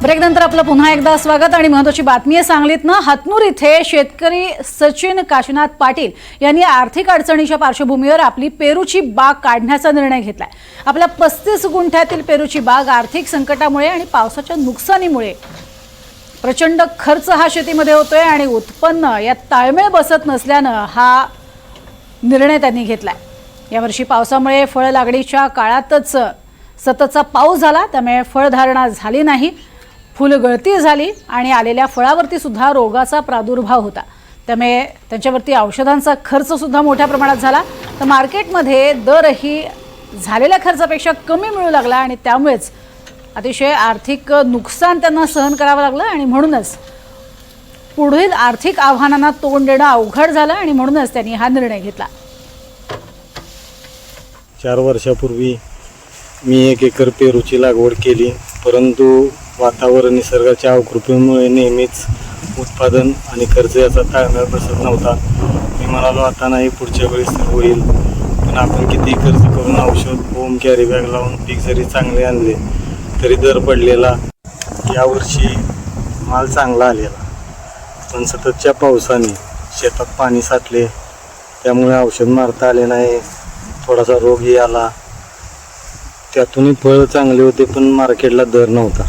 ब्रेकनंतर आपलं पुन्हा एकदा स्वागत आणि महत्त्वाची बातमी आहे सांगलीतनं हातनूर इथे शेतकरी सचिन काशीनाथ पाटील यांनी आर्थिक अडचणीच्या पार्श्वभूमीवर आपली पेरूची बाग काढण्याचा निर्णय घेतलाय। आपल्या 35 गुंठ्यातील पेरूची बाग आर्थिक संकटामुळे आणि पावसाच्या नुकसानीमुळे प्रचंड खर्च हा शेतीमध्ये होतोय आणि उत्पन्न यात ताळमेळ बसत नसल्यानं हा निर्णय त्यांनी घेतलाय। यावर्षी पावसामुळे फळ लागणीच्या काळातच सततचा पाऊस झाला, त्यामुळे फळधारणा झाली नाही, फुलगळती झाली आणि आलेल्या फळावरती सुद्धा रोगाचा प्रादुर्भाव होता। त्यामुळे त्यांच्यावरती औषधांचा खर्च सुद्धा मोठ्या प्रमाणात झाला। तर मार्केटमध्ये दरही झालेल्या खर्चापेक्षा कमी मिळू लागला आणि त्यामुळेच अतिशय आर्थिक नुकसान त्यांना सहन करावं लागलं आणि म्हणूनच पुढील आर्थिक आव्हानांना तोंड देणं अवघड झालं आणि म्हणूनच त्यांनी हा निर्णय घेतला। 4 वर्षापूर्वी मी 1 एकर पेरूची लागवड केली, परंतु वातावरण निसर्गाच्या अवकृपेमुळे नेहमीच उत्पादन आणि खर्च याचा ताळमेळ बसत नव्हता। मी म्हणालो आता नाही, पुढच्या वेळेस होईल, पण आपण किती खर्च करून औषध होम कॅरी बॅग लावून पीक जरी चांगले आणले तरी दर पडलेला। यावर्षी माल चांगला आलेला, पण सततच्या पावसाने शेतात पाणी साठले, त्यामुळे औषध मारता आले नाही, थोडासा रोगही आला। त्यातूनही फळ चांगले होते पण मार्केटला दर नव्हता।